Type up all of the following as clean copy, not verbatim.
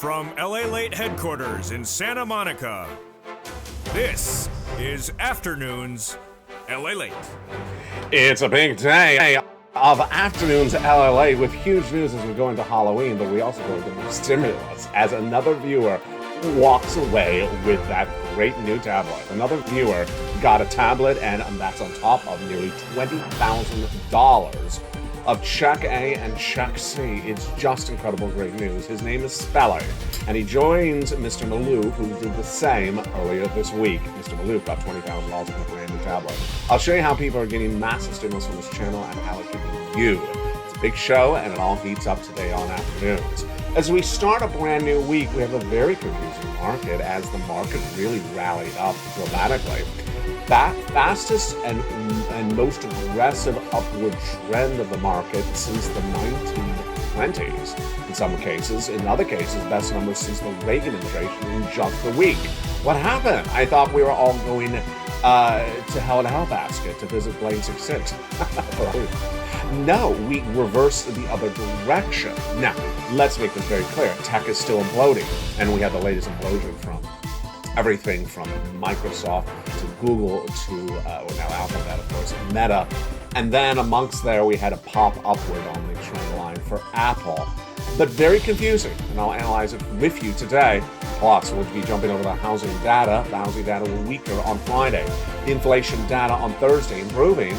From LA Late headquarters in Santa Monica, this is Afternoons LA Late. It's a big day of Afternoons LA with huge news as we go into Halloween, but we also go into stimulus as another viewer walks away with that great new tablet. Another viewer got a tablet, and that's on top of nearly $20,000 of Check A and Check C. It's just incredible, great news. His name is Spelly, and he joins Mr. Maloof, who did the same earlier this week. Mr. Maloof got $20,000 in a brand new tablet. I'll show you how people are getting massive stimulus from this channel and how it can be you. It's a big show, and it all heats up today on Afternoons. As we start a brand new week, we have a very confusing market as the market really rallied up dramatically. That fastest and most aggressive upward trend of the market since the 1920s in some cases. In other cases, best numbers since the Reagan administration in just a week. What happened? I thought we were all going to Hell in a Hell Basket to visit Blade 66. No, we reversed the other direction. Now, let's make this very clear. Tech is still imploding, and we have the latest implosion from everything from Microsoft to Google to, now Alphabet, of course, Meta. And then amongst there, we had a pop upward on the trend line for Apple. But very confusing, and I'll analyze it with you today. Plus, we'll be jumping over the housing data. The housing data were weaker on Friday. The inflation data on Thursday improving,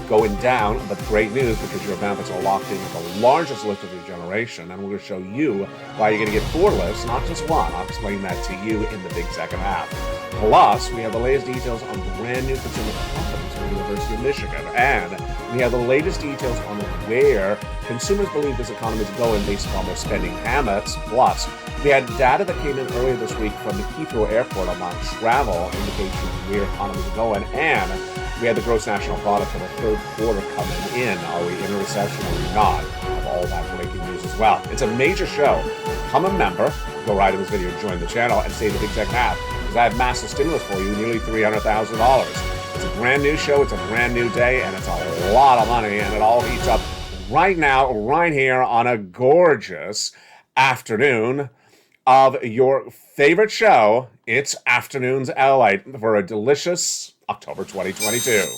going down, but great news because your benefits are locked in with the largest lift of your generation, and we're going to show you why you're going to get 4 lifts, not just one. I'll explain that to you in the big second half. Plus, we have the latest details on brand new consumer confidence from the University of Michigan, and we have the latest details on where consumers believe this economy is going based upon their spending habits. Plus, we had data that came in earlier this week from the Heathrow Airport on travel, indication of where economies are going, and we had the gross national product for the third quarter coming in. Are we in a recession or are we not? Have all that breaking news as well. It's a major show. Become a member, go right in this video, join the channel, and save the big second half, because I have massive stimulus for you, nearly $300,000. It's a brand new show, it's a brand new day, and it's a lot of money, and it all heats up right now, right here on a gorgeous afternoon of your favorite show. It's Afternoons LA for a delicious October 2022.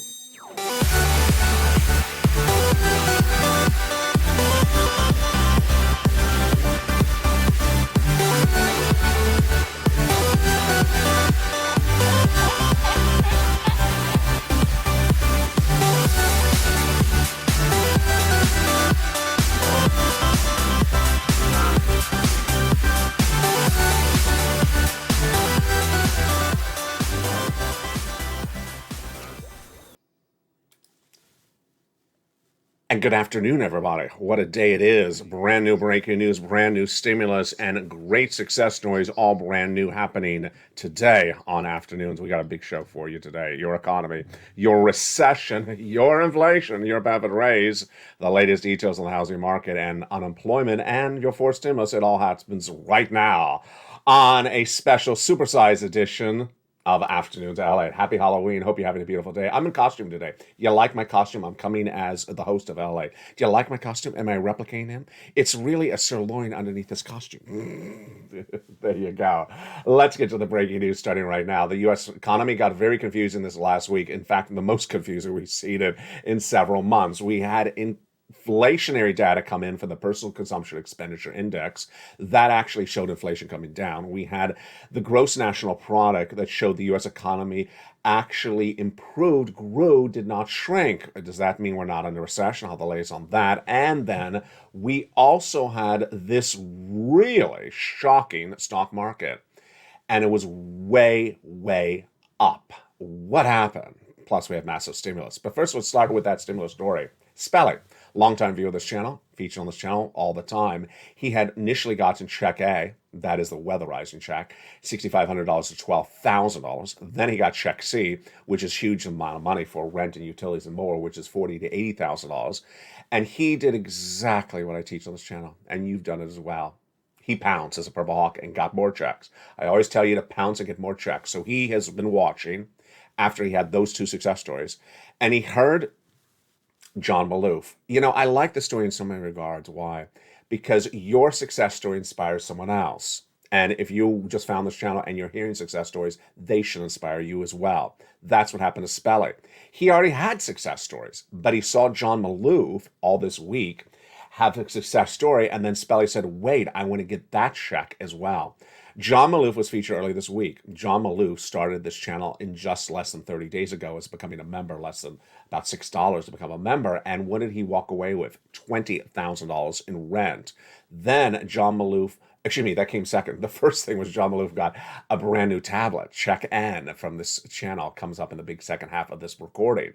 And good afternoon, everybody. What a day it is. Brand new breaking news, brand new stimulus, and great success stories, all brand new happening today on Afternoons. We got a big show for you today. Your economy, your recession, your inflation, your benefit raise, the latest details on the housing market and unemployment, and your forced stimulus. It all happens right now on a special supersized edition of Afternoons LA. Happy Halloween. Hope you're having a beautiful day. I'm in costume today. You like my costume? I'm coming as the host of LA. Do you like my costume? Am I replicating him? It's really a sirloin underneath this costume. There you go. Let's get to the breaking news starting right now. The U.S. economy got very confusing this last week. In fact, the most confusing we've seen it in several months. We had inflationary data come in for the personal consumption expenditure index that actually showed inflation coming down. We had the gross national product that showed the U.S. economy actually improved, grew, did not shrink. Does that mean we're not in a recession? I'll have the latest on that. And then we also had this really shocking stock market, and it was way, way up. What happened? Plus, we have massive stimulus. But first, let's start with that stimulus story. Spelling. Longtime viewer of this channel, featured on this channel all the time. He had initially gotten Check A, that is the weatherizing check, $6,500 to $12,000. Then he got Check C, which is a huge amount of money for rent and utilities and more, which is $40,000 to $80,000. And he did exactly what I teach on this channel, and you've done it as well. He pounced as a purple hawk and got more checks. I always tell you to pounce and get more checks. So he has been watching after he had those two success stories, and he heard John Maloof. You know, I like the story in so many regards. Why? because your success story inspires someone else. And if you just found this channel and you're hearing success stories, they should inspire you as well. That's what happened to Spelly. He already had success stories, but he saw John Maloof all this week have a success story, and then Spelly said, wait, I want to get that check as well. John Maloof was featured early this week. John Maloof started this channel in just less than 30 days ago as becoming a member, less than about $6 to become a member. And what did he walk away with? $20,000 in rent. Then John Maloof, excuse me, that came second. The first thing was John Maloof got a brand new tablet. Check N from this channel comes up in the big second half of this recording.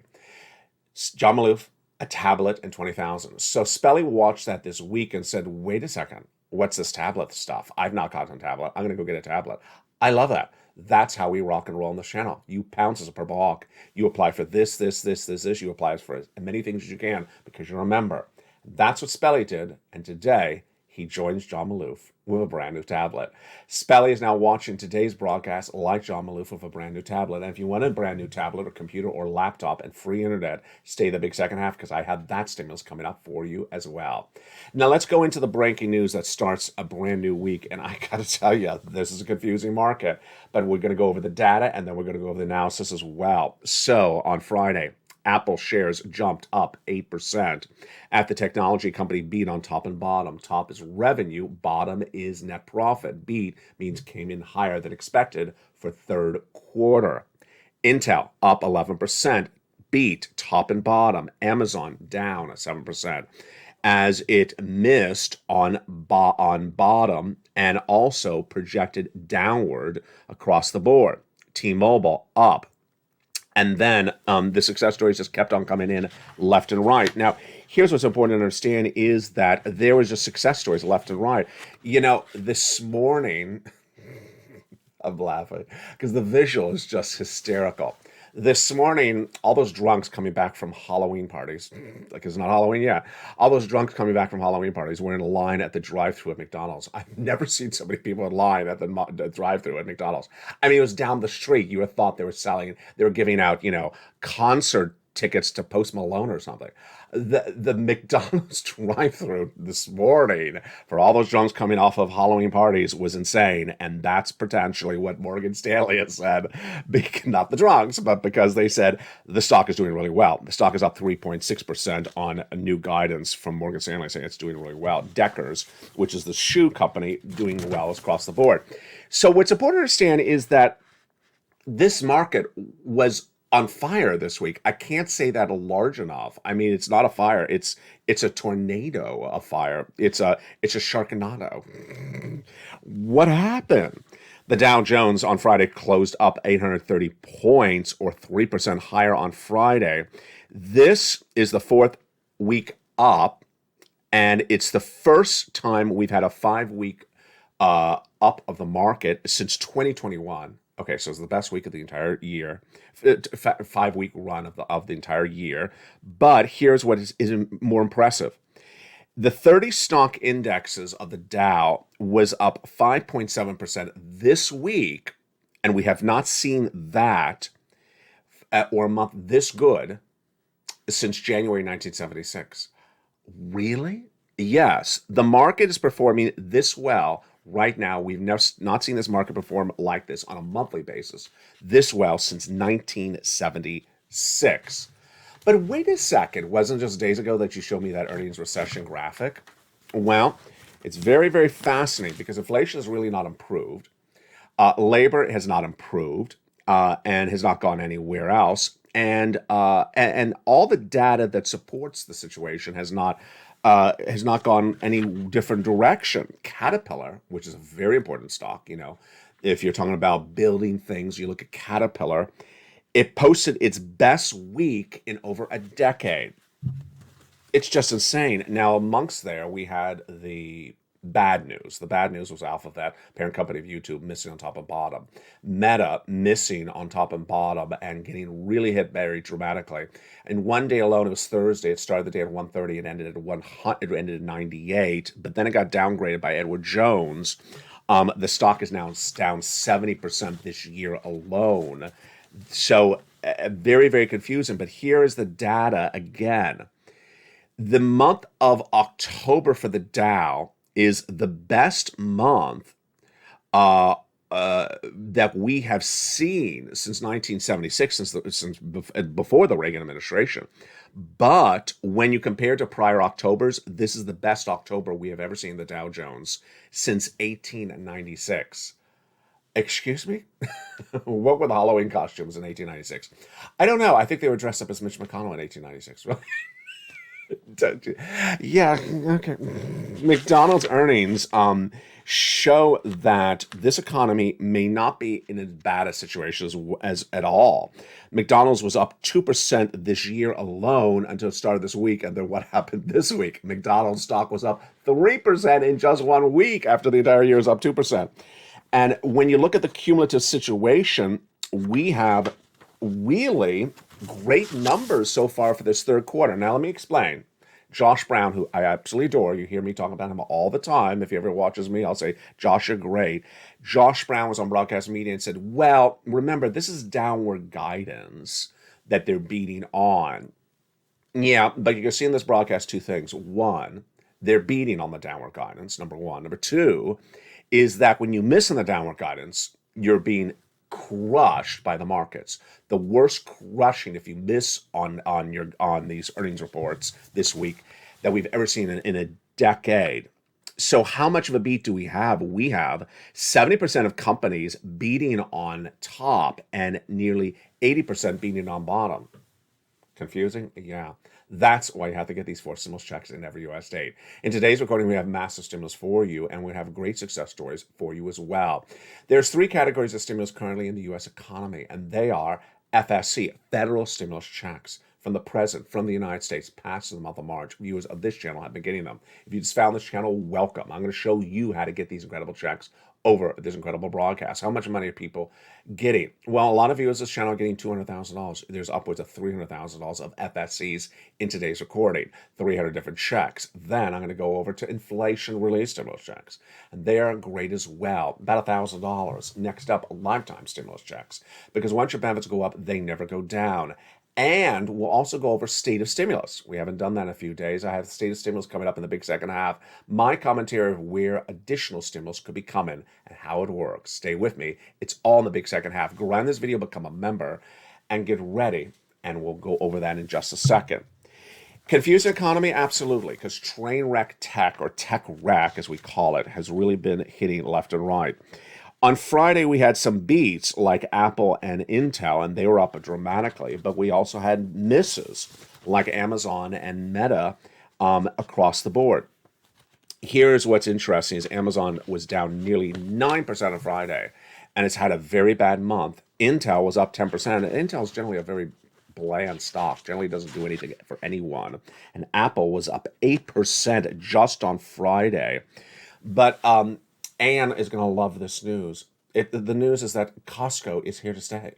John Maloof, a tablet, and $20,000. So Spelly watched that this week and said, wait a second. What's this tablet stuff? I've not gotten a tablet. I'm going to go get a tablet. I love that. That's how we rock and roll on this channel. You pounce as a purple hawk. You apply for this. You apply for as many things as you can because you're a member. That's what Spelly did. And today, he joins John Maloof with a brand new tablet. Spelly is now watching today's broadcast like John Maloof with a brand new tablet. And if you want a brand new tablet or computer or laptop and free internet, stay the big second half because I have that stimulus coming up for you as well. Now let's go into the breaking news that starts a brand new week. And I got to tell you, this is a confusing market, but we're going to go over the data and then we're going to go over the analysis as well. So on Friday, Apple shares jumped up 8%. At the technology company, beat on top and bottom. Top is revenue, bottom is net profit. Beat means came in higher than expected for third quarter. Intel up 11%. Beat top and bottom. Amazon down 7% as it missed on bottom and also projected downward across the board. T-Mobile up. And then the success stories just kept on coming in left and right. Now, here's what's important to understand is that there was just success stories left and right. You know, this morning, I'm laughing because the visual is just hysterical. This morning, all those drunks coming back from Halloween parties, like it's not Halloween yet, all those drunks coming back from Halloween parties were in a line at the drive-thru at McDonald's. I've never seen so many people in line at the drive-thru at McDonald's. I mean, it was down the street. You would have thought they were giving out, concert tickets to Post Malone or something. The McDonald's drive-thru this morning for all those drunks coming off of Halloween parties was insane, and that's potentially what Morgan Stanley has said. Not the drunks, but because they said the stock is doing really well. The stock is up 3.6% on a new guidance from Morgan Stanley saying it's doing really well. Deckers, which is the shoe company, doing well across the board. So what's important to understand is that this market was on fire this week. I can't say that large enough. I mean, it's not a fire. It's a tornado of fire. It's a Sharknado. What happened? The Dow Jones on Friday closed up 830 points or 3% higher on Friday. This is the fourth week up, and it's the first time we've had a 5-week up of the market since 2021. Okay, so it's the best week of the entire year, 5-week run of the entire year. But here's what is more impressive. The 30 stock indexes of the Dow was up 5.7% this week, and we have not seen that or a month this good since January 1976. Really? Yes, the market is performing this well. Right now, we've not seen this market perform like this on a monthly basis this well since 1976. But wait a second, wasn't it just days ago that you showed me that earnings recession graphic? Well, it's very, very fascinating because inflation has really not improved. Labor has not improved and has not gone anywhere else. And all the data that supports the situation has not gone any different direction. Caterpillar, which is a very important stock, if you're talking about building things, you look at Caterpillar, it posted its best week in over a decade. It's just insane. Now, amongst there, we had the bad news. The bad news was Alphabet, parent company of YouTube, missing on top and bottom. Meta missing on top and bottom and getting really hit very dramatically. In one day alone, it was Thursday. It started the day at 130 and ended at 100. It ended at 98, but then it got downgraded by Edward Jones. The stock is now down 70% this year alone. So very, very confusing. But here is the data again. The month of October for the Dow is the best month that we have seen since 1976, before the Reagan administration. But when you compare to prior Octobers, this is the best October we have ever seen the Dow Jones since 1896. Excuse me? What were the Halloween costumes in 1896? I don't know. I think they were dressed up as Mitch McConnell in 1896. Yeah, okay. McDonald's earnings show that this economy may not be in as bad a situation as at all. McDonald's was up 2% this year alone until it started this week, and then what happened this week? McDonald's stock was up 3% in just 1 week after the entire year is up 2%. And when you look at the cumulative situation, we have really great numbers so far for this third quarter. Now, let me explain. Josh Brown, who I absolutely adore, you hear me talk about him all the time. If he ever watches me, I'll say, Josh, you're great. Josh Brown was on broadcast media and said, well, remember, this is downward guidance that they're beating on. Yeah, but you can see in this broadcast two things. One, they're beating on the downward guidance, number one. Number two is that when you miss in the downward guidance, you're being crushed by the markets. The worst crushing if you miss on these earnings reports this week that we've ever seen in a decade. So how much of a beat do we have? We have 70% of companies beating on top and nearly 80% beating on bottom. Confusing? Yeah. That's why you have to get these 4 stimulus checks in every U.S. state. In today's recording, we have massive stimulus for you, and we have great success stories for you as well. There's 3 categories of stimulus currently in the U.S. economy, and they are FSC, federal stimulus checks from the President, from the United States, passed in the month of March. Viewers of this channel have been getting them. If you just found this channel, welcome. I'm going to show you how to get these incredible checks over this incredible broadcast. How much money are people getting? Well, a lot of viewers of this channel are getting $200,000. There's upwards of $300,000 of FSCs in today's recording, 300 different checks. Then I'm going to go over to inflation relief stimulus checks, and they are great as well, about $1,000. Next up, lifetime stimulus checks, because once your benefits go up, they never go down. And we'll also go over state of stimulus. We haven't done that in a few days. I have state of stimulus coming up in the big second half. My commentary of where additional stimulus could be coming and how it works. Stay with me. It's all in the big second half. Go around this video, become a member, and get ready. And we'll go over that in just a second. Confusing economy? Absolutely, because train wreck tech, or tech wreck as we call it, has really been hitting left and right. On Friday, we had some beats like Apple and Intel, and they were up dramatically. But we also had misses like Amazon and Meta across the board. Here's what's interesting is Amazon was down nearly 9% on Friday, and it's had a very bad month. Intel was up 10%. And Intel is generally a very bland stock, generally doesn't do anything for anyone. And Apple was up 8% just on Friday. But Anne is going to love this news. The news is that Costco is here to stay.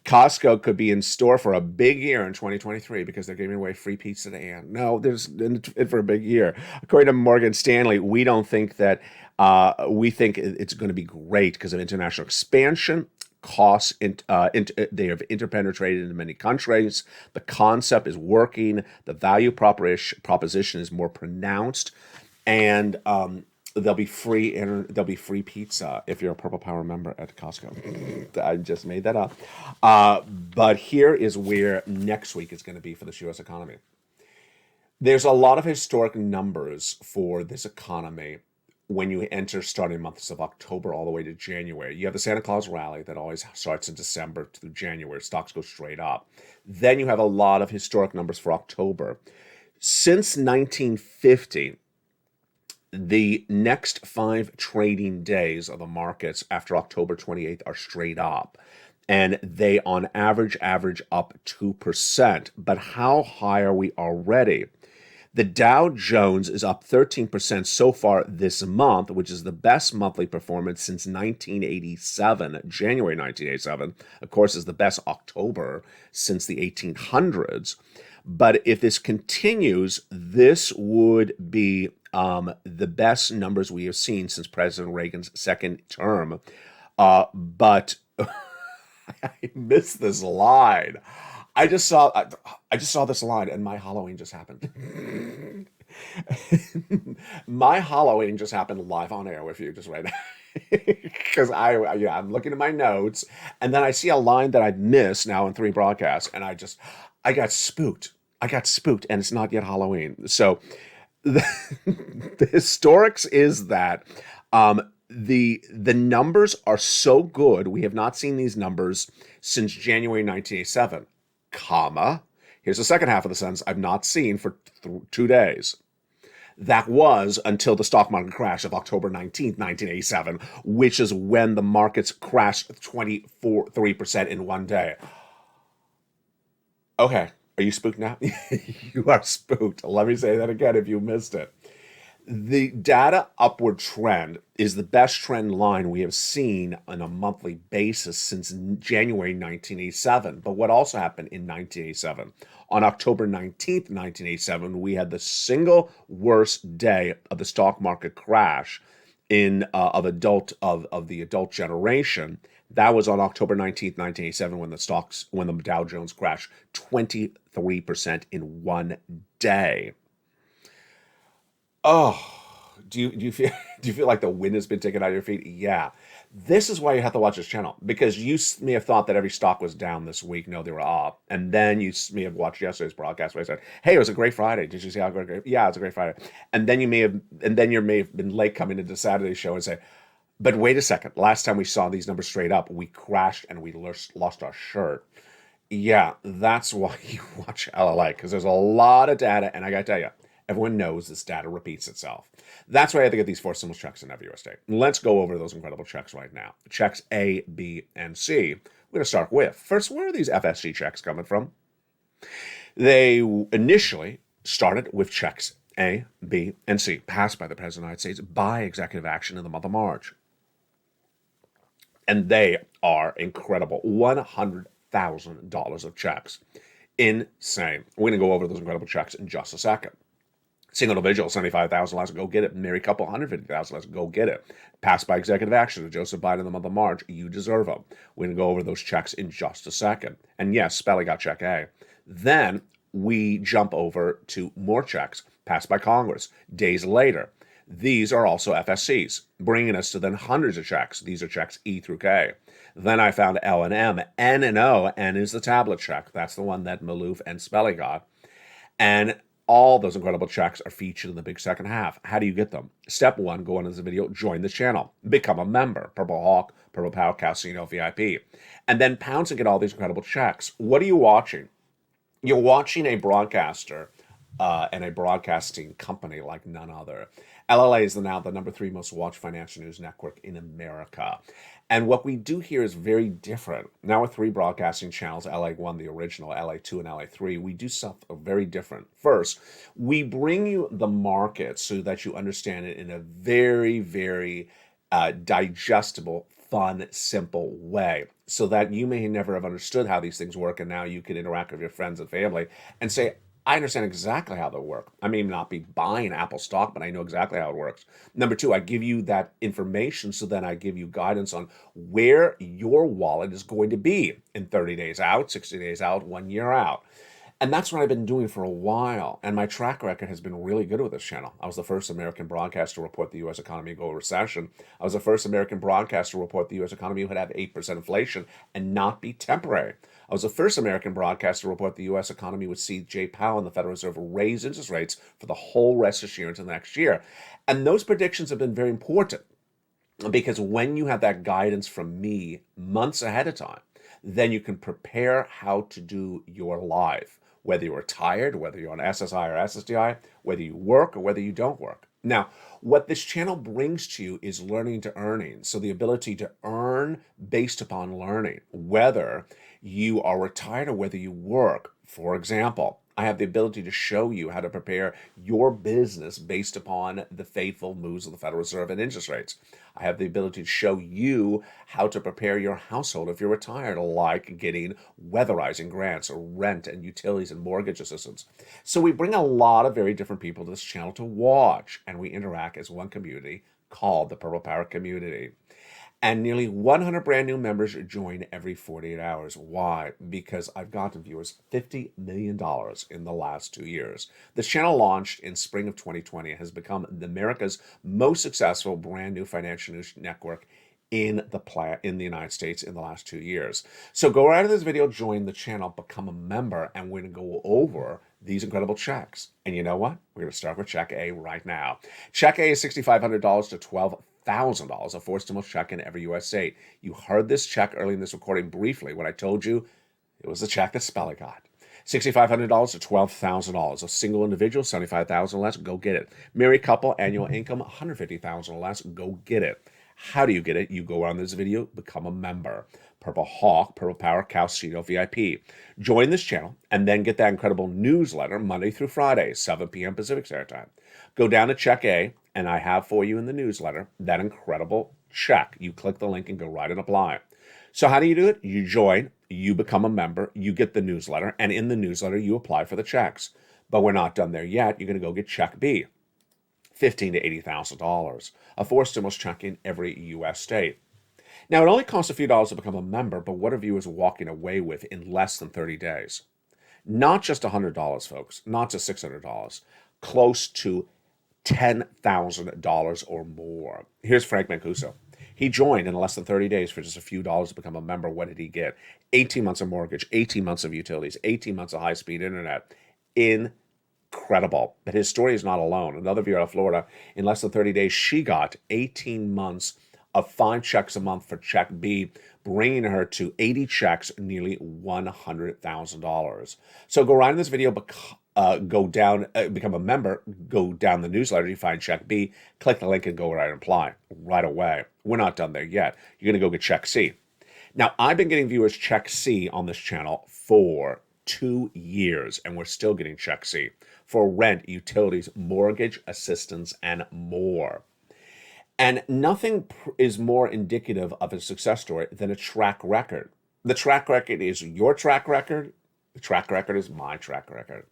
Costco could be in store for a big year in 2023 because they're giving away free pizza to Anne. No, there's in for a big year. According to Morgan Stanley, we don't think that, we think it's going to be great because of international expansion. Costs, they have interpenetrated into many countries. The concept is working. The value proposition is more pronounced. And there'll be free pizza if you're a Purple Power member at Costco. I just made that up. But here is where next week is going to be for this U.S. economy. There's a lot of historic numbers for this economy when you enter starting months of October all the way to January. You have the Santa Claus rally that always starts in December through January. Stocks go straight up. Then you have a lot of historic numbers for October. Since 1950, the next 5 trading days of the markets after October 28th are straight up. And they, on average up 2%. But how high are we already? The Dow Jones is up 13% so far this month, which is the best monthly performance since 1987. January 1987, of course, is the best October since the 1800s. But if this continues, this would be the best numbers we have seen since President Reagan's second term. But I missed this line. I just saw this line, and my Halloween just happened. My Halloween just happened live on air with you just right now. Because I'm looking at my notes, and then I see a line that I missed now in 3 broadcasts, and I got spooked. I got spooked, and it's not yet Halloween. So the, the historics is that the numbers are so good. We have not seen these numbers since January 1987, comma. Here's the second half of the sentence. I've not seen for 2 days. That was until the stock market crash of October 19th, 1987, which is when the markets crashed 3% in one day. Okay, are you spooked now? You are spooked. Let me say that again if you missed it. The data upward trend is the best trend line we have seen on a monthly basis since January 1987. But what also happened in 1987? On October 19th, 1987, we had the single worst day of the stock market crash of the adult generation. That was on October 19th, 1987, when the Dow Jones crashed 23% in one day. Oh, do you feel like the wind has been taken out of your feet? Yeah. This is why you have to watch this channel, because you may have thought that every stock was down this week. No, they were up. And then you may have watched yesterday's broadcast where I said, "Hey, it was a great Friday. Did you see how great? Yeah, it was a great Friday." And then you may have been late coming into Saturday's show and say, "But wait a second. Last time we saw these numbers straight up, we crashed and we lost our shirt." Yeah, that's why you watch LLA, because there's a lot of data, and I gotta tell you, everyone knows this data repeats itself. That's why I have to get these 4 stimulus checks in every US state. Let's go over those incredible checks right now. Checks A, B, and C. We're going to start with, first, where are these FSC checks coming from? They initially started with checks A, B, and C, passed by the President of the United States by executive action in the month of March. And they are incredible. $100,000 of checks. Insane. We're going to go over those incredible checks in just a second. Single individual, $75,000, let's go get it. Married couple, $150,000, let's go get it. Passed by executive action to Joseph Biden in the month of March. You deserve them. We're going to go over those checks in just a second. And yes, Spelly got check A. Then we jump over to more checks passed by Congress days later. These are also FSCs, bringing us to then hundreds of checks. These are checks E through K. Then I found L and M, N and O. N is the tablet check. That's the one that Maloof and Spelly got. And all those incredible checks are featured in the big second half. How do you get them? Step 1, go on to this video, join the channel, become a member, Purple Hawk, Purple Power Casino VIP, and then pounce and get all these incredible checks. What are you watching? You're watching a broadcaster and a broadcasting company like none other. LLA is now the number 3 most watched financial news network in America. And what we do here is very different. Now with 3 broadcasting channels, LA1, the original, LA2, and LA3, we do something very different. First, we bring you the market so that you understand it in a very, very digestible, fun, simple way, so that you may never have understood how these things work, and now you can interact with your friends and family and say, I understand exactly how they work. I may not be buying Apple stock, but I know exactly how it works. Number 2, I give you that information, so then I give you guidance on where your wallet is going to be in 30 days out, 60 days out, 1 year out. And that's what I've been doing for a while. And my track record has been really good with this channel. I was the first American broadcaster to report the U.S. economy go recession. I was the first American broadcaster to report the U.S. economy would have 8% inflation and not be temporary. I was the first American broadcaster to report the U.S. economy would see Jay Powell and the Federal Reserve raise interest rates for the whole rest of this year into the next year. And those predictions have been very important, because when you have that guidance from me months ahead of time, then you can prepare how to do your life. Whether you're retired, whether you're on SSI or SSDI, whether you work or whether you don't work. Now, what this channel brings to you is learning to earning. So the ability to earn based upon learning, whether you are retired or whether you work. For example, I have the ability to show you how to prepare your business based upon the faithful moves of the Federal Reserve and interest rates. I have the ability to show you how to prepare your household if you're retired, like getting weatherizing grants or rent and utilities and mortgage assistance. So we bring a lot of very different people to this channel to watch, and we interact as one community called the Purple Power Community. And nearly 100 brand new members join every 48 hours. Why? Because I've gotten viewers $50 million in the last 2 years. This channel launched in spring of 2020 and has become America's most successful brand new financial news network in the United States in the last 2 years. So go right to this video, join the channel, become a member, and we're going to go over these incredible checks. And you know what? We're going to start with check A right now. Check A is $6,500 to $12,000, a forced stimulus check in every U.S. state. You heard this check early in this recording briefly when I told you it was the check that Speller got. $6,500 to $12,000. A single individual, $75,000 or less, go get it. Married couple, annual income, $150,000 or less, go get it. How do you get it? You go on this video, become a member. Purple Hawk, Purple Power, Calcito VIP. Join this channel and then get that incredible newsletter Monday through Friday, 7 p.m. Pacific Standard Time. Go down to check A, and I have for you in the newsletter that incredible check. You click the link and go right and apply. So how do you do it? You join, you become a member, you get the newsletter, and in the newsletter, you apply for the checks. But we're not done there yet. You're going to go get check B. $15,000 to $80,000, a forced stimulus check in every U.S. state. Now, it only costs a few dollars to become a member, but what are viewers walking away with in less than 30 days? Not just $100, folks, not just $600, close to $10,000 or more. Here's Frank Mancuso. He joined in less than 30 days for just a few dollars to become a member. What did he get? 18 months of mortgage, 18 months of utilities, 18 months of high-speed internet. Incredible. But his story is not alone. Another viewer out of Florida, in less than 30 days, she got 18 months of 5 checks a month for check B, bringing her to 80 checks, nearly $100,000. So go right in this video, go down, become a member, go down the newsletter, you find check B, click the link and go right and apply right away. We're not done there yet. You're going to go get check C. Now, I've been getting viewers check C on this channel for 2 years, and we're still getting check C for rent, utilities, mortgage assistance, and more. And nothing is more indicative of a success story than a track record. The track record is your track record. The track record is my track record.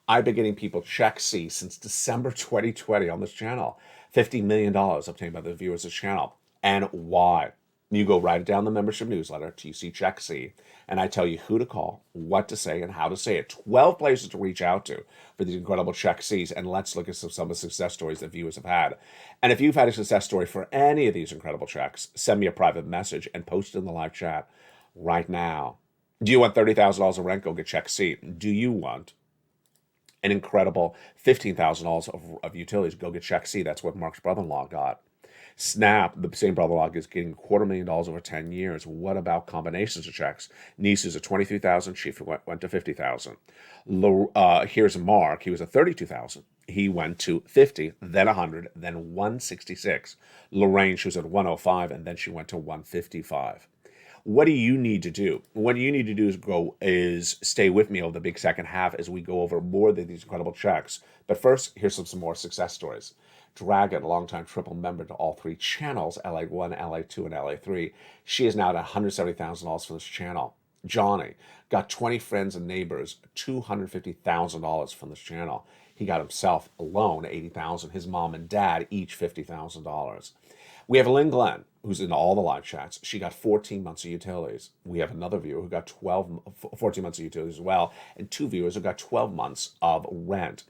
I've been getting people check C since December 2020 on this channel. $50 million obtained by the viewers of this channel. And why? You go right down the membership newsletter, TC Check C, and I tell you who to call, what to say, and how to say it. 12 places to reach out to for these incredible Check Cs, and let's look at some of the success stories that viewers have had. And if you've had a success story for any of these incredible checks, send me a private message and post it in the live chat right now. Do you want $30,000 of rent? Go get Check C. Do you want an incredible $15,000 of utilities? Go get Check C. That's what Mark's brother-in-law got. Snap, the same brother-in-law, is getting $250,000 over 10 years. What about combinations of checks? Niece is at $23,000. She went to $50,000. Here's Mark. He was at $32,000. He went to $50,000, then $100,000, then $166,000. Lorraine, she was at $105,000, and then she went to $155,000. What do you need to do? What you need to do is stay with me over the big second half as we go over more of these incredible checks. But first, here's some more success stories. Dragon, a longtime triple member to all 3 channels, LA1, LA2, and LA3. She is now at $170,000 for this channel. Johnny got 20 friends and neighbors, $250,000 from this channel. He got himself alone $80,000. His mom and dad each $50,000. We have Lynn Glenn, who's in all the live chats. She got 14 months of utilities. We have another viewer who got 14 months of utilities as well, and 2 viewers who got 12 months of rent.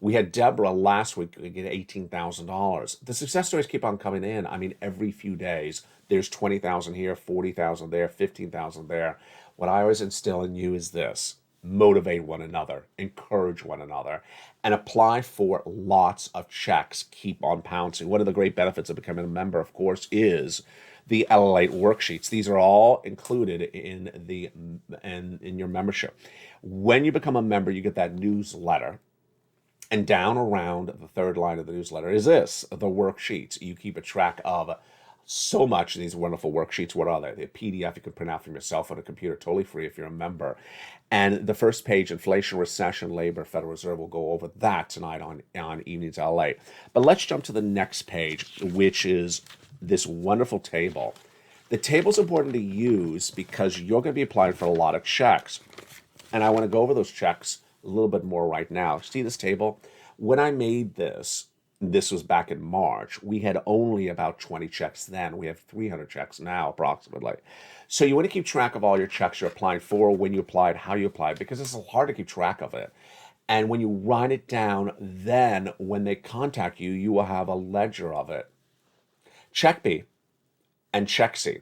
We had Deborah last week get $18,000. The success stories keep on coming in. I mean, every few days, there's 20,000 here, 40,000 there, 15,000 there. What I always instill in you is this: motivate one another, encourage one another, and apply for lots of checks. Keep on pouncing. One of the great benefits of becoming a member, of course, is the LA8 worksheets. These are all included in your membership. When you become a member, you get that newsletter. And down around the third line of the newsletter is this, the worksheets. You keep a track of so much of these wonderful worksheets. What are they? They're PDF you can print out from your cell phone or computer, totally free if you're a member. And the first page, inflation, recession, labor, Federal Reserve, will go over that tonight on Evenings LA. But let's jump to the next page, which is this wonderful table. The table's important to use because you're going to be applying for a lot of checks. And I want to go over those checks a little bit more right now. See this table? When I made this This was back in March. We had only about 20 checks then. We have 300 checks now, approximately. So you want to keep track of all your checks you're applying for, when you applied, how you applied, because it's hard to keep track of it. And when you write it down, then when they contact you, you will have a ledger of it. Check B and check C.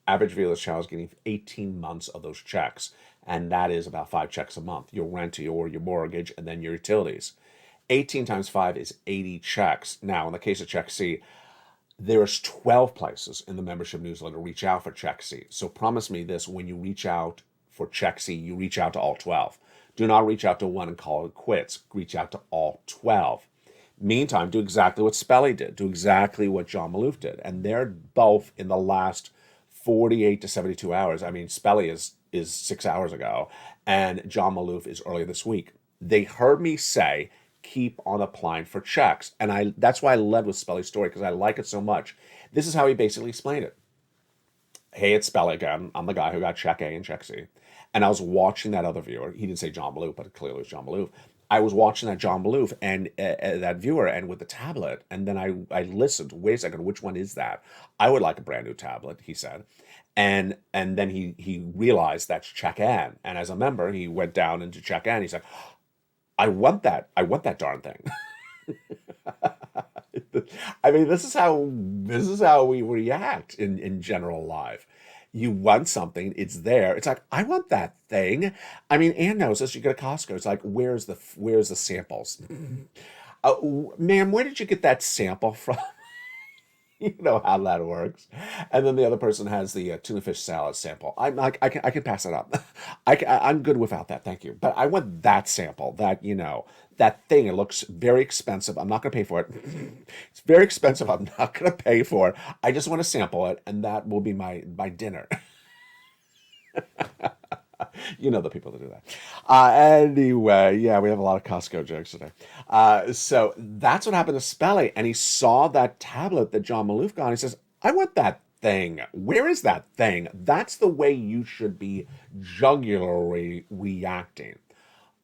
Average Viewers Child is getting 18 months of those checks, and that is about 5 checks a month. Your rent, your mortgage, and then your utilities. 18 times 5 is 80 checks. Now, in the case of Check C, there's 12 places in the membership newsletter reach out for Check C. So promise me this, when you reach out for Check C, you reach out to all 12. Do not reach out to one and call it quits. Reach out to all 12. Meantime, do exactly what Spelly did. Do exactly what John Maloof did. And they're both in the last 48 to 72 hours. I mean, Spelly is 6 hours ago, and John Maloof is earlier this week. They heard me say, keep on applying for checks. And that's why I led with Spelly's story, because I like it so much. This is how he basically explained it. Hey, it's Spelly again. I'm the guy who got Check A and Check C. And I was watching that other viewer. He didn't say John Maloof, but clearly it was John Maloof. I was watching that John Maloof and that viewer, and with the tablet, and then I listened. Wait a second, which one is that? I would like a brand new tablet, he said. And then he realized that's Check N. And as a member, he went down into Check N. He's like, I want that darn thing. I mean, this is how we react in general life. You want something, it's there. It's like, I want that thing. I mean, Ann knows this. You go to Costco. It's like, where's the samples? Ma'am, where did you get that sample from? You know how that works. And then the other person has the tuna fish salad sample. I'm like, I can pass it up. I'm good without that, thank you. But I want that sample, that thing. It looks very expensive. I'm not going to pay for it. It's very expensive. I'm not going to pay for it. I just want to sample it, and that will be my dinner. You know the people that do that. Anyway, yeah, we have a lot of Costco jokes today. So that's what happened to Spelly, and he saw that tablet that John Maloof got, and he says, I want that thing. Where is that thing? That's the way you should be jugularly reacting.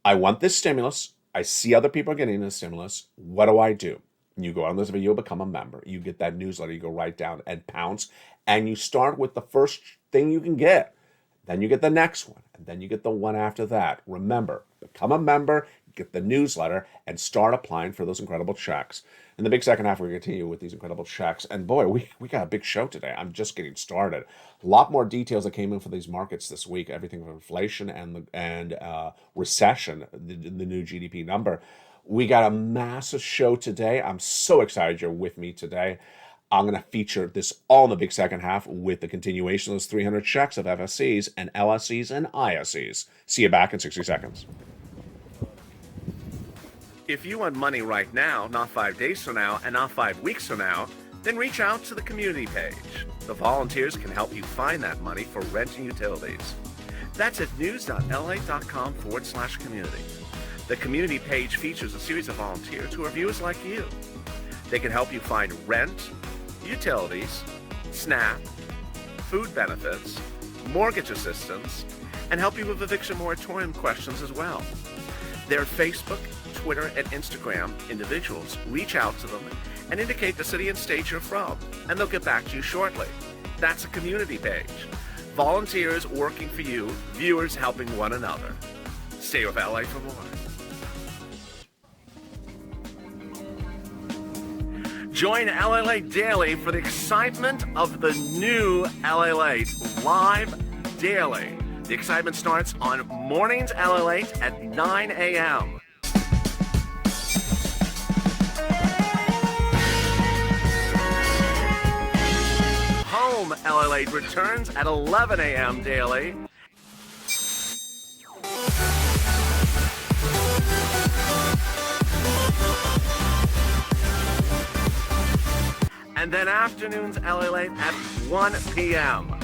I want this stimulus. I see other people getting this stimulus. What do? You go on this video, become a member. You get that newsletter. You go right down and pounce, and you start with the first thing you can get. Then you get the next one, and then you get the one after that. Remember, become a member, get the newsletter, and start applying for those incredible checks. In the big second half, we're going to continue with these incredible checks. And boy, we got a big show today. I'm just getting started. A lot more details that came in for these markets this week. Everything from inflation and recession, the new GDP number. We got a massive show today. I'm so excited you're with me today. I'm going to feature this all in the big second half with the continuation of those 300 checks of FSCs and LSCs and ISCs. See you back in 60 seconds. If you want money right now, not 5 days from now, and not 5 weeks from now, then reach out to the community page. The volunteers can help you find that money for rent and utilities. That's at news.la.com/community. The community page features a series of volunteers who are viewers like you. They can help you find rent, utilities, SNAP, food benefits, mortgage assistance, and help you with eviction moratorium questions as well. Their Facebook, Twitter, and Instagram individuals reach out to them and indicate the city and state you're from, and they'll get back to you shortly. That's a community page. Volunteers working for you, viewers helping one another. Stay with LA for more. Join LA Daily for the excitement of the new LA live daily. The excitement starts on mornings LA at 9 a.m. Home LA returns at 11 a.m. daily. And then afternoons LA at 1 p.m.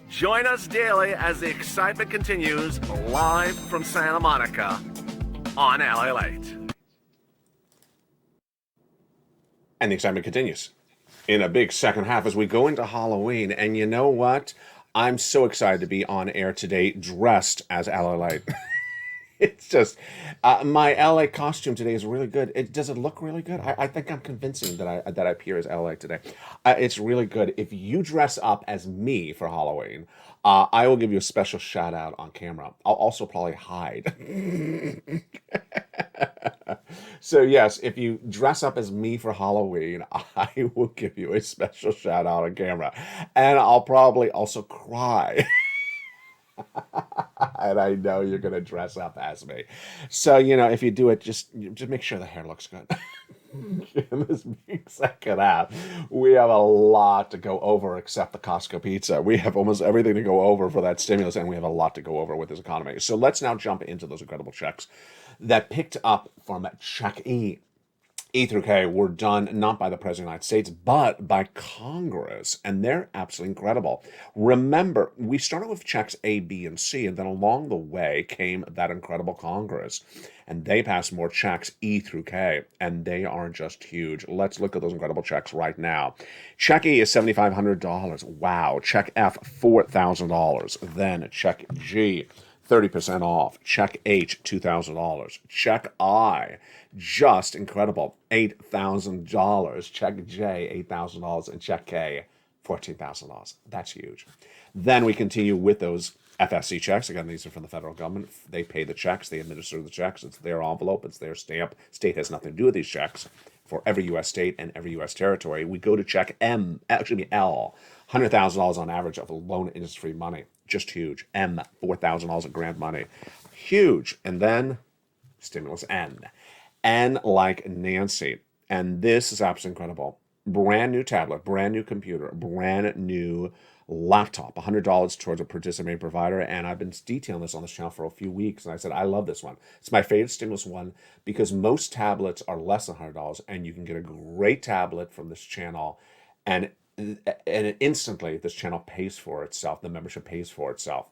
Join us daily as the excitement continues live from Santa Monica on LA Late. And the excitement continues in a big second half as we go into Halloween. And you know what? I'm so excited to be on air today dressed as LA Light. It's just my LA costume today is really good. Does it look really good? I think I'm convincing that I appear as LA today. It's really good. If you dress up as me for Halloween, I will give you a special shout out on camera. I'll also probably hide. So yes, if you dress up as me for Halloween, I will give you a special shout out on camera, and I'll probably also cry. And I know you're gonna dress up as me. So, if you do it, just make sure the hair looks good. In this big second half, we have a lot to go over except the Costco pizza. We have almost everything to go over for that stimulus, and we have a lot to go over with this economy. So let's now jump into those incredible checks that picked up from Check E through K were done not by the President of the United States, but by Congress, and they're absolutely incredible. Remember, we started with checks A, B, and C, and then along the way came that incredible Congress, and they passed more checks E through K, and they are just huge. Let's look at those incredible checks right now. Check E is $7,500. Wow. Check F, $4,000. Then check G, 30% off. Check H, $2,000. Check I, just incredible, $8,000. Check J, $8,000. And check K, $14,000. That's huge. Then we continue with those FSC checks. Again, these are from the federal government. They pay the checks. They administer the checks. It's their envelope. It's their stamp. State has nothing to do with these checks. For every U.S. state and every U.S. territory, we go to check M, actually L, $100,000 on average of loan industry money. Just huge. M, $4,000 of grant money. Huge. And then stimulus N. N like Nancy. And this is absolutely incredible. Brand new tablet, brand new computer, brand new laptop, $100 towards a participating provider. And I've been detailing this on this channel for a few weeks. And I said, I love this one. It's my favorite stimulus one because most tablets are less than $100 and you can get a great tablet from this channel. And instantly this channel pays for itself. The membership pays for itself.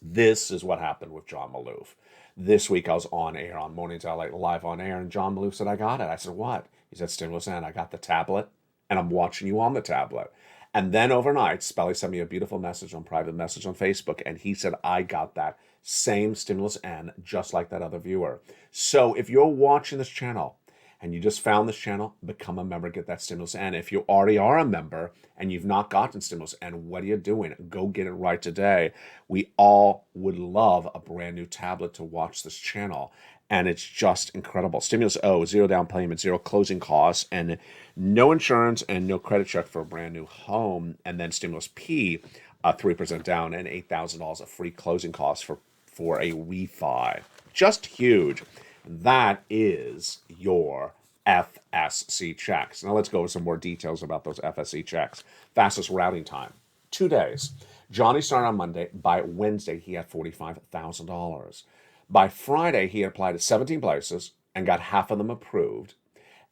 This is what happened with John Maloof. This week I was on air on Mornings LA live on air, and John Maloof said, I got it. I said, what? He said, stimulus N. I got the tablet, and I'm watching you on the tablet. And then overnight, Spelly sent me a beautiful message on private message on Facebook, and he said, I got that same stimulus N, just like that other viewer. So if you're watching this channel, and you just found this channel, become a member, get that stimulus N. If you already are a member and you've not gotten stimulus N, what are you doing? Go get it right today. We all would love a brand new tablet to watch this channel. And it's just incredible. Stimulus O, 0 down payment, 0 closing costs, and no insurance and no credit check for a brand new home. And then stimulus P, 3% down and $8,000 of free closing costs for a refi. Just huge. That is your FSC checks. Now let's go over some more details about those FSC checks. Fastest routing time, 2 days. Johnny started on Monday. By Wednesday, he had $45,000. By Friday, he had applied to 17 places and got half of them approved.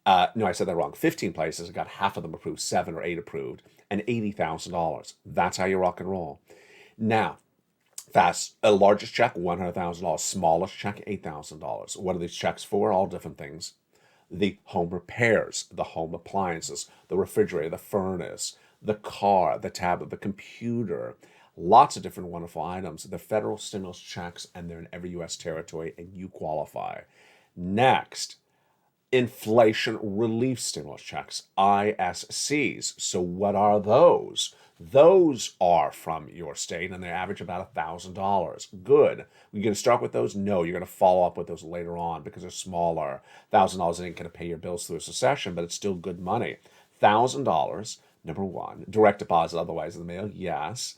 No, I said that wrong. 15 places and got half of them approved, 7 or 8 approved, and $80,000. That's how you rock and roll. Now, fast, largest check, $100,000. Smallest check, $8,000. What are these checks for? All different things. The home repairs, the home appliances, the refrigerator, the furnace, the car, the tablet, the computer, lots of different wonderful items. The federal stimulus checks, and they're in every U.S. territory, and you qualify. Next, inflation relief stimulus checks, ISCs. So what are those? Those are from your state, and they average about $1,000. Good. You're going to start with those? No, you're going to follow up with those later on because they're smaller. $1,000 ain't going to pay your bills through a recession, but it's still good money. $1,000, number one. Direct deposit, otherwise in the mail, yes.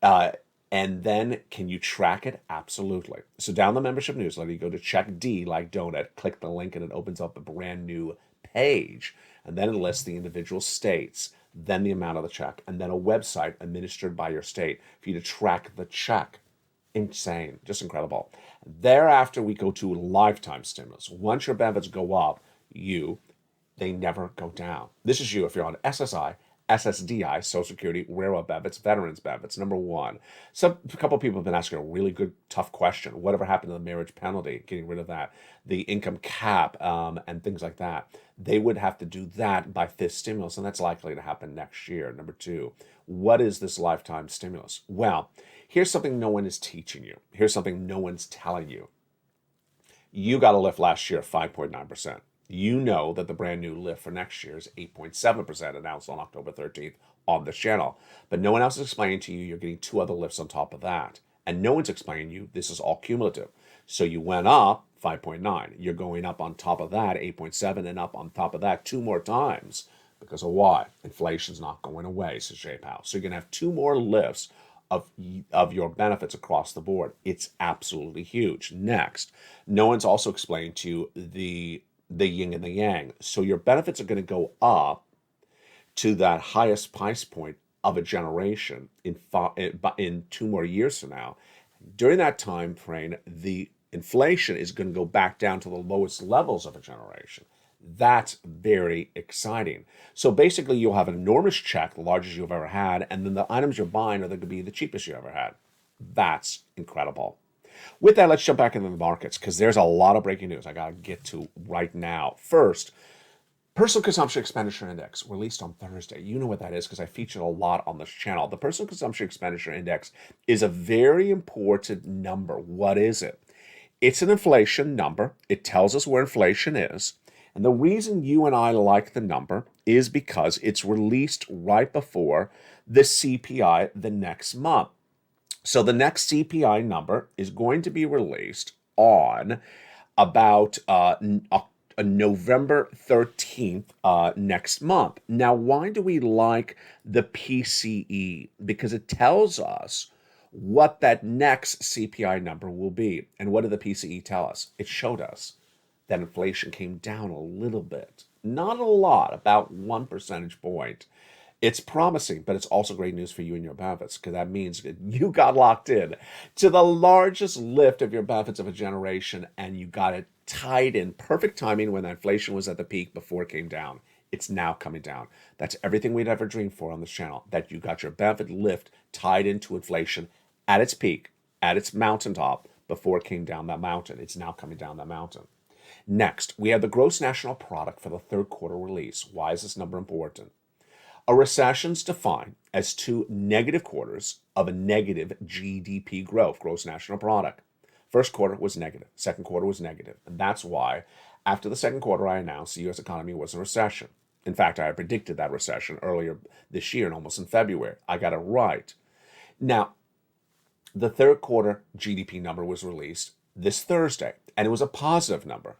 And then can you track it? Absolutely. So down the membership newsletter, you go to check D like donut, click the link, and it opens up a brand new page. And then it lists the individual states, then the amount of the check, and then a website administered by your state for you to track the check. Insane. Just incredible. Thereafter, we go to lifetime stimulus. Once your benefits go up, they never go down. This is you if you're on SSI, SSDI, Social Security, railroad benefits, veterans benefits, number one. A couple of people have been asking a really good, tough question. Whatever happened to the marriage penalty, getting rid of that, the income cap, and things like that. They would have to do that by fifth stimulus, and that's likely to happen next year. Number two, what is this lifetime stimulus? Well, here's something no one is teaching you. Here's something no one's telling you. You got a lift last year of 5.9%. You know that the brand new lift for next year is 8.7% announced on October 13th on this channel. But no one else is explaining to you you're getting 2 other lifts on top of that. And no one's explaining to you this is all cumulative. So you went up 5.9. You're going up on top of that 8.7 and up on top of that 2 more times. Because of why? Inflation's not going away, says Jay Powell. So you're going to have 2 more lifts of your benefits across the board. It's absolutely huge. Next, no one's also explained to you the yin and the yang. So your benefits are going to go up to that highest price point of a generation in 2 more years from now. During that time frame, the inflation is going to go back down to the lowest levels of a generation. That's very exciting. So basically, you'll have an enormous check, the largest you've ever had, and then the items you're buying are going to be the cheapest you ever had. That's incredible. With that, let's jump back into the markets, because there's a lot of breaking news I got to get to right now. First, Personal Consumption Expenditure Index released on Thursday. You know what that is because I featured a lot on this channel. The Personal Consumption Expenditure Index is a very important number. What is it? It's an inflation number. It tells us where inflation is. And the reason you and I like the number is because it's released right before the CPI the next month. So the next CPI number is going to be released on about November 13th next month. Now, why do we like the PCE? Because it tells us what that next CPI number will be. And what did the PCE tell us? It showed us that inflation came down a little bit. Not a lot, about 1 percentage point. It's promising, but it's also great news for you and your benefits, because that means that you got locked in to the largest lift of your benefits of a generation, and you got it tied in perfect timing when the inflation was at the peak before it came down. It's now coming down. That's everything we'd ever dreamed for on this channel, that you got your benefit lift tied into inflation at its peak, at its mountaintop, before it came down that mountain. It's now coming down that mountain. Next, we have the gross national product for the 3rd quarter release. Why is this number important? A recession is defined as 2 negative quarters of a negative GDP growth, gross national product. 1st quarter was negative. 2nd quarter was negative. And that's why, after the 2nd quarter, I announced the U.S. economy was in recession. In fact, I predicted that recession earlier this year, and almost in February. I got it right. Now, the 3rd quarter GDP number was released this Thursday, and it was a positive number.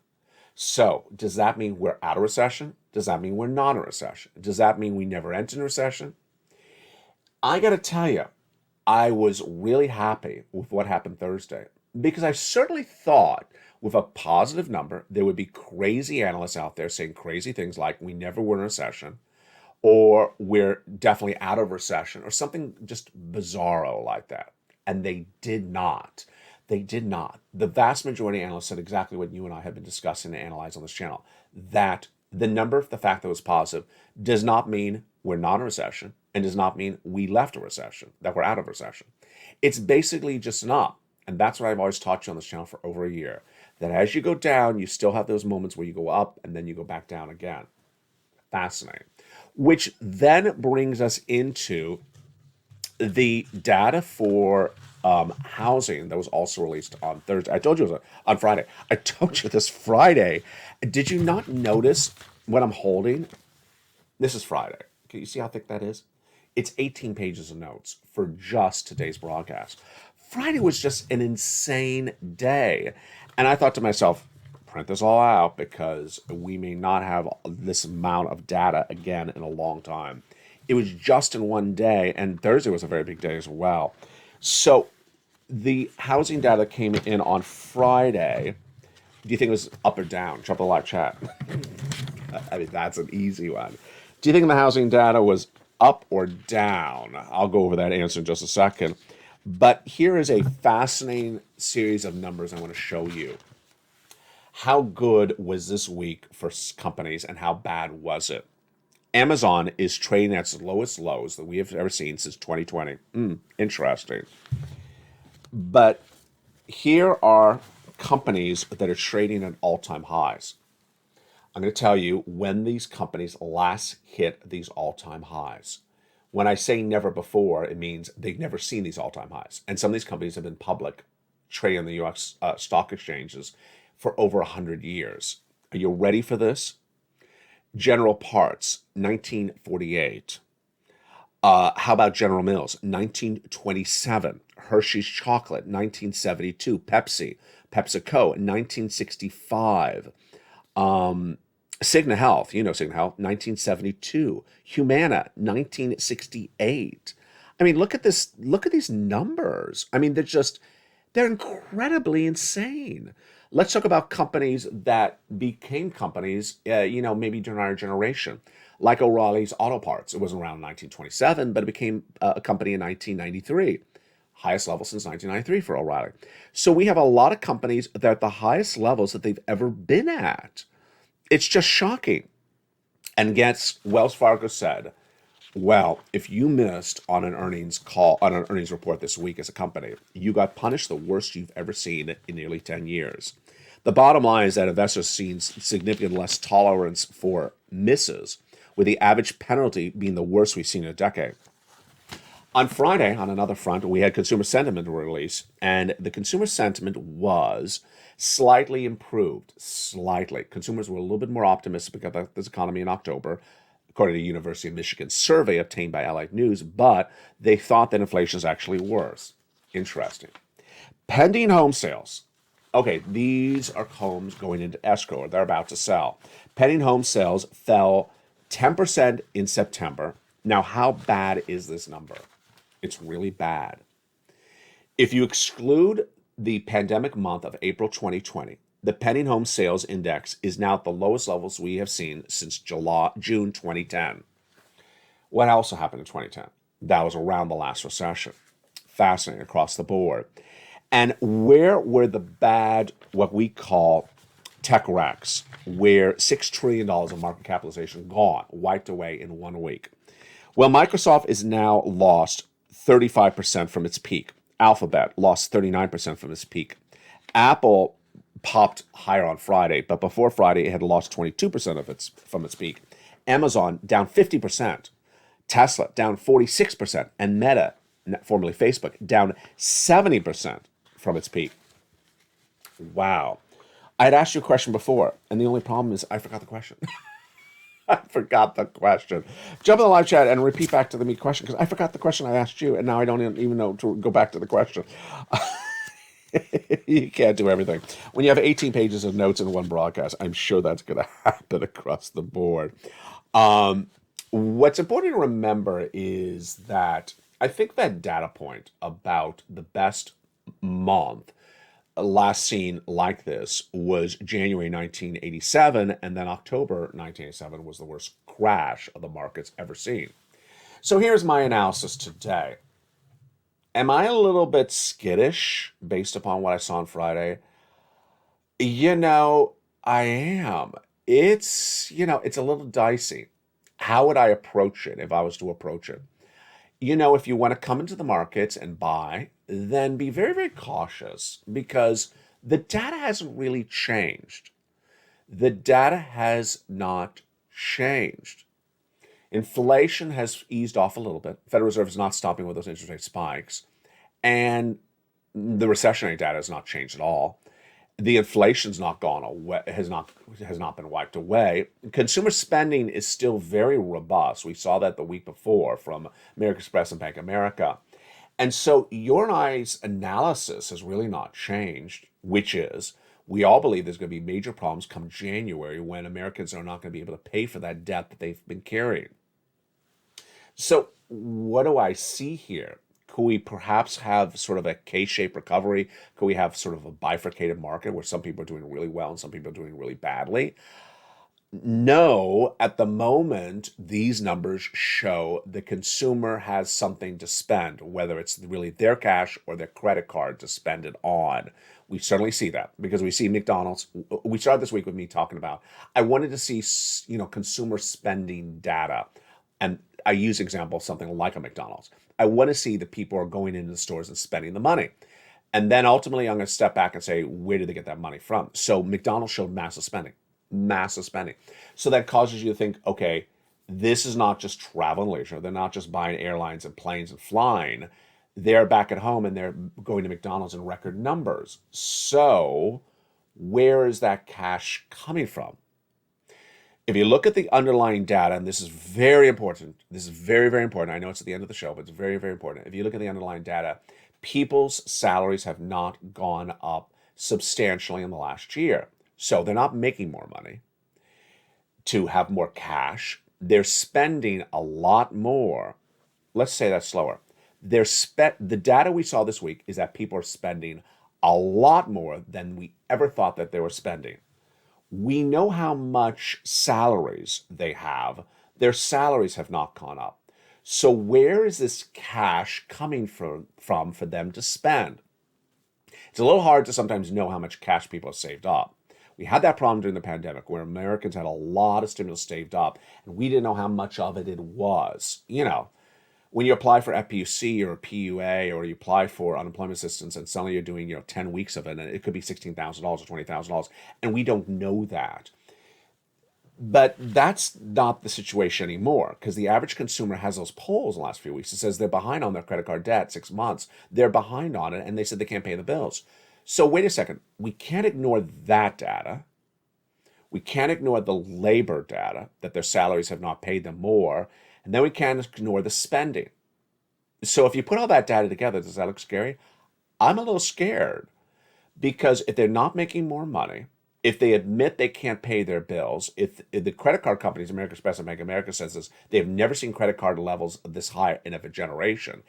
So, does that mean we're out of recession? Does that mean we're not in a recession? Does that mean we never enter a recession? I got to tell you, I was really happy with what happened Thursday, because I certainly thought with a positive number, there would be crazy analysts out there saying crazy things like we never were in a recession, or we're definitely out of recession, or something just bizarro like that. And they did not. They did not. The vast majority of analysts said exactly what you and I have been discussing and analyzing on this channel, that the number, the fact that it was positive, does not mean we're not in a recession, and does not mean we left a recession, that we're out of recession. It's basically just an up. And that's what I've always taught you on this channel for over a year, that as you go down, you still have those moments where you go up and then you go back down again. Fascinating. Which then brings us into the data for housing that was also released on Thursday. I told you it was on Friday. I told you this Friday. Did you not notice what I'm holding? This is Friday. Can you see how thick that is? It's 18 pages of notes for just today's broadcast. Friday was just an insane day. And I thought to myself, print this all out, because we may not have this amount of data again in a long time. It was just in one day, and Thursday was a very big day as well. So the housing data came in on Friday. Do you think it was up or down? Drop a live chat. I mean, that's an easy one. Do you think the housing data was up or down? I'll go over that answer in just a second. But here is a fascinating series of numbers I want to show you. How good was this week for companies, and how bad was it? Amazon is trading at its lowest lows that we have ever seen since 2020. Interesting. But here are companies that are trading at all-time highs. I'm going to tell you when these companies last hit these all-time highs. When I say never before, it means they've never seen these all-time highs. And some of these companies have been public, trading on the U.S. stock exchanges for over 100 years. Are you ready for this? General Parts, 1948. How about General Mills? 1927. Hershey's Chocolate, 1972. PepsiCo, 1965. Cigna Health, you know Cigna Health, 1972. Humana, 1968. I mean, look at this. Look at these numbers. I mean, they're incredibly insane. Let's talk about companies that became companies, maybe during our generation, like O'Reilly's Auto Parts. It wasn't around 1927, but it became a company in 1993. Highest level since 1993 for O'Reilly. So we have a lot of companies that are at the highest levels that they've ever been at. It's just shocking. And guess Wells Fargo said, well, if you missed on an earnings report this week as a company, you got punished the worst you've ever seen in nearly 10 years. The bottom line is that investors seen significantly less tolerance for misses, with the average penalty being the worst we've seen in a decade. On Friday, on another front, we had consumer sentiment release, and the consumer sentiment was slightly improved. Slightly. Consumers were a little bit more optimistic about this economy in October, according to the University of Michigan survey obtained by Allied News, but they thought that inflation is actually worse. Interesting. Pending home sales. Okay, these are homes going into escrow, or they're about to sell. Pending home sales fell 10% in September. Now, how bad is this number? It's really bad. If you exclude the pandemic month of April 2020, the pending home sales index is now at the lowest levels we have seen since June 2010. What also happened in 2010? That was around the last recession. Fascinating across the board. And where were the bad, what we call tech wrecks, where $6 trillion of market capitalization gone, wiped away in 1 week? Well, Microsoft is now lost 35% from its peak. Alphabet lost 39% from its peak. Apple popped higher on Friday, but before Friday, it had lost 22% from its peak. Amazon down 50%. Tesla down 46%. And Meta, formerly Facebook, down 70% from its peak. Wow. I had asked you a question before, and the only problem is I forgot the question. I forgot the question. Jump in the live chat and repeat back to the question, because I forgot the question I asked you, and now I don't even know to go back to the question. You can't do everything. When you have 18 pages of notes in one broadcast, I'm sure that's going to happen across the board. What's important to remember is that I think that data point about the best month last seen like this was January 1987, and then October 1987 was the worst crash of the markets ever seen. So here's my analysis today. Am I a little bit skittish based upon what I saw on Friday? I am. It's a little dicey. How would I approach it if I was to approach it? If you want to come into the markets and buy, then be very, very cautious, because the data hasn't really changed. The data has not changed. Inflation has eased off a little bit. Federal Reserve is not stopping with those interest rate spikes. And the recessionary data has not changed at all. The inflation's not gone away, has not been wiped away. Consumer spending is still very robust. We saw that the week before from American Express and Bank of America. And so your and I's analysis has really not changed, which is we all believe there's going to be major problems come January when Americans are not going to be able to pay for that debt that they've been carrying. So what do I see here? Could we perhaps have sort of a K-shaped recovery? Could we have sort of a bifurcated market where some people are doing really well and some people are doing really badly? No, at the moment, these numbers show the consumer has something to spend, whether it's really their cash or their credit card to spend it on. We certainly see that because we see McDonald's. We started this week with me talking about, I wanted to see, consumer spending data. And I use example something like a McDonald's. I want to see that people are going into the stores and spending the money. And then ultimately, I'm going to step back and say, where did they get that money from? So McDonald's showed massive spending. So that causes you to think, okay, this is not just travel and leisure. They're not just buying airlines and planes and flying. They're back at home and they're going to McDonald's in record numbers. So Where is that cash coming from? If you look at the underlying data, and this is very important, this is very, very important. I know it's at the end of the show, but it's very, very important. If you look at the underlying data, people's salaries have not gone up substantially in the last year. So they're not making more money to have more cash. They're spending a lot more. Let's say that slower. The data we saw this week is that people are spending a lot more than we ever thought that they were spending. We know how much salaries they have. Their salaries have not gone up. So where is this cash coming from for them to spend? It's a little hard to sometimes know how much cash people have saved up. We had that problem during the pandemic where Americans had a lot of stimulus saved up and we didn't know how much of it was. When you apply for FPUC or PUA or you apply for unemployment assistance and suddenly you're doing 10 weeks of it and it could be $16,000 or $20,000 and we don't know that. But that's not the situation anymore because the average consumer has those polls in the last few weeks. It says they're behind on their credit card debt 6 months. They're behind on it and they said they can't pay the bills. So wait a second. We can't ignore that data. We can't ignore the labor data that their salaries have not paid them more. And then we can't ignore the spending. So if you put all that data together, does that look scary? I'm a little scared because if they're not making more money, if they admit they can't pay their bills, if the credit card companies, American Express and Bank of America says this, they've never seen credit card levels this high in a generation.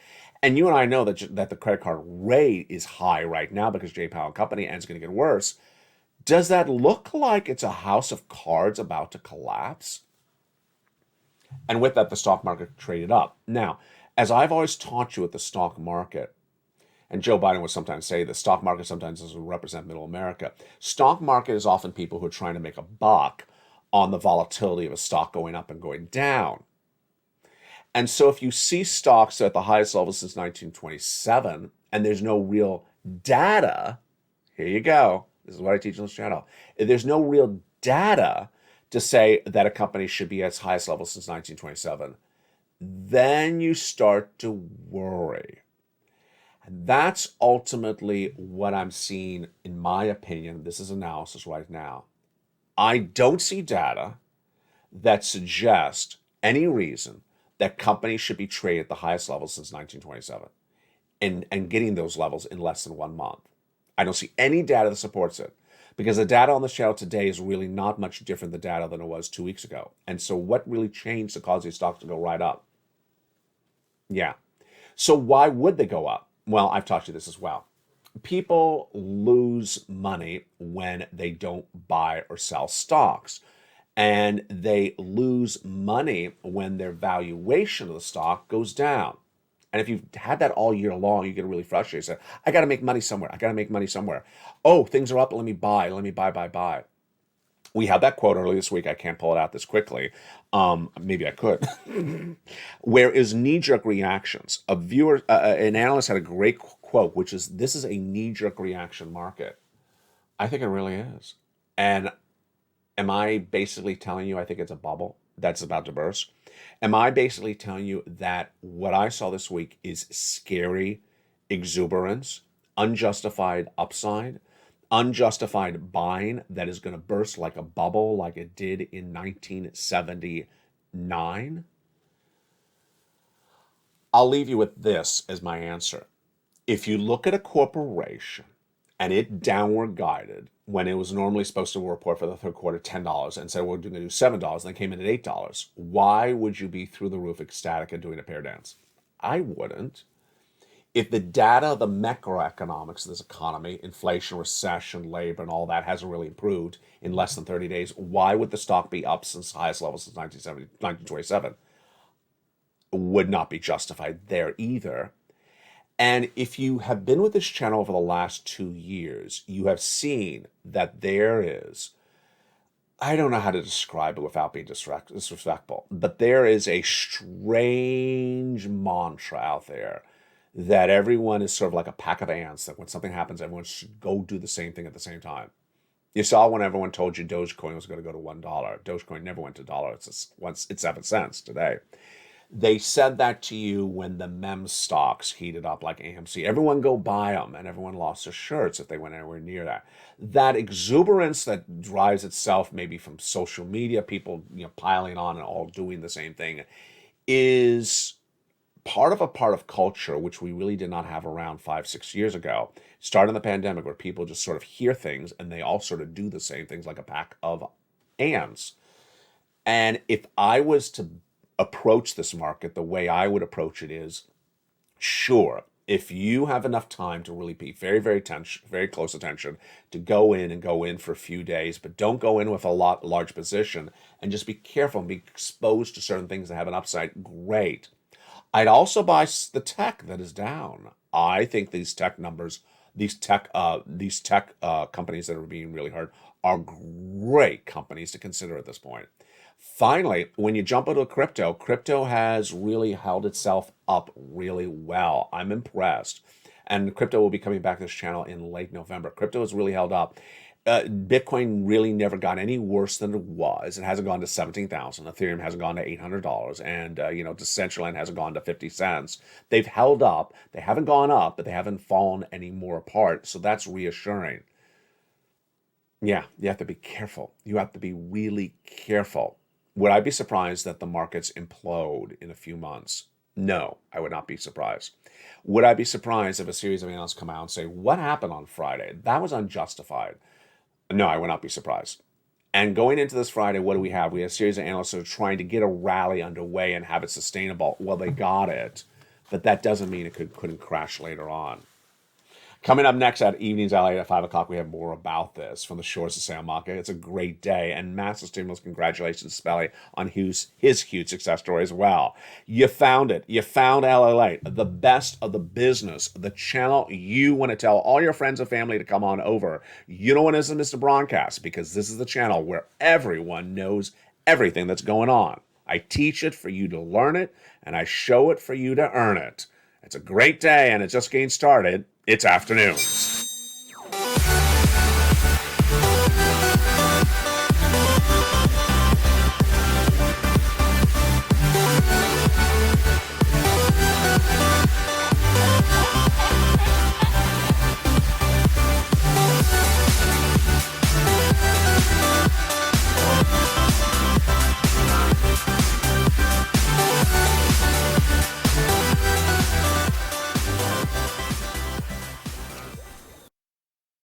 And you and I know that the credit card rate is high right now because J. Powell and Company, and it's going to get worse. Does that look like it's a house of cards about to collapse? And with that, the stock market traded up. Now, as I've always taught you with the stock market, and Joe Biden would sometimes say the stock market sometimes doesn't represent middle America. Stock market is often people who are trying to make a buck on the volatility of a stock going up and going down. And so if you see stocks at the highest level since 1927, and there's no real data, here you go. This is what I teach on this channel. If there's no real data to say that a company should be at its highest level since 1927, then you start to worry. And that's ultimately what I'm seeing, in my opinion. This is analysis right now. I don't see data that suggests any reason that companies should be traded at the highest level since 1927 and getting those levels in less than 1 month. I don't see any data that supports it because the data on the channel today is really not much different the data than it was 2 weeks ago. And so what really changed to cause these stocks to go right up? Yeah. So why would they go up? Well, I've taught you this as well. People lose money when they don't buy or sell stocks. And they lose money when their valuation of the stock goes down. And if you've had that all year long, you get really frustrated. You say, I got to make money somewhere. I got to make money somewhere. Oh, things are up. Let me buy. Let me buy. We had that quote earlier this week. I can't pull it out this quickly. Maybe I could. Where is knee-jerk reactions? An analyst had a great quote, which is, this is a knee-jerk reaction market. I think it really is. And am I basically telling you I think it's a bubble that's about to burst? Am I basically telling you that what I saw this week is scary exuberance, unjustified upside, unjustified buying that is going to burst like a bubble like it did in 1979? I'll leave you with this as my answer. If you look at a corporation and it downward guided when it was normally supposed to report for the third quarter $10 and said we're going to do $7 and then came in at $8, why would you be through the roof ecstatic and doing a pear dance? I wouldn't. If the data, the macroeconomics of this economy, inflation, recession, labor, and all that hasn't really improved in less than 30 days, why would the stock be up since the highest level since 1927? Would not be justified there either. And if you have been with this channel over the last 2 years, you have seen that there is, I don't know how to describe it without being disrespectful, but there is a strange mantra out there that everyone is sort of like a pack of ants, that when something happens, everyone should go do the same thing at the same time. You saw when everyone told you Dogecoin was going to go to $1. Dogecoin never went to $1. It's 7 cents today. They said that to you when the mem stocks heated up like AMC. Everyone go buy them, and everyone lost their shirts if they went anywhere near that. That exuberance that drives itself maybe from social media, people piling on and all doing the same thing, is part of culture which we really did not have around 5-6 years ago. Starting the pandemic, where people just sort of hear things and they all sort of do the same things like a pack of ants. And if I was to approach this market, the way I would approach it is, sure, if you have enough time to really pay very, very close attention, to go in for a few days, but don't go in with a large position, and just be careful and be exposed to certain things that have an upside, great. I'd also buy the tech that is down. I think these tech numbers, these tech companies that are being really hurt, are great companies to consider at this point. Finally, when you jump into crypto has really held itself up really well. I'm impressed. And crypto will be coming back to this channel in late November. Crypto has really held up. Bitcoin really never got any worse than it was. It hasn't gone to 17,000. Ethereum hasn't gone to $800. And, Decentraland hasn't gone to 50 cents. They've held up. They haven't gone up, but they haven't fallen any more apart. So that's reassuring. Yeah, you have to be careful. You have to be really careful. Would I be surprised that the markets implode in a few months? No, I would not be surprised. Would I be surprised if a series of analysts come out and say, what happened on Friday? That was unjustified. No, I would not be surprised. And going into this Friday, what do we have? We have a series of analysts that are trying to get a rally underway and have it sustainable. Well, they got it, but that doesn't mean it couldn't crash later on. Coming up next at Evenings LA at 5 o'clock, we have more about this from the shores of Santa Monica. It's a great day, and massive stimulus. Congratulations, Spelly, on his huge success story as well. You found it. You found LA, the best of the business, the channel you want to tell all your friends and family to come on over. You don't want to miss the broadcast, because this is the channel where everyone knows everything that's going on. I teach it for you to learn it, and I show it for you to earn it. It's a great day, and it's just getting started. It's afternoons.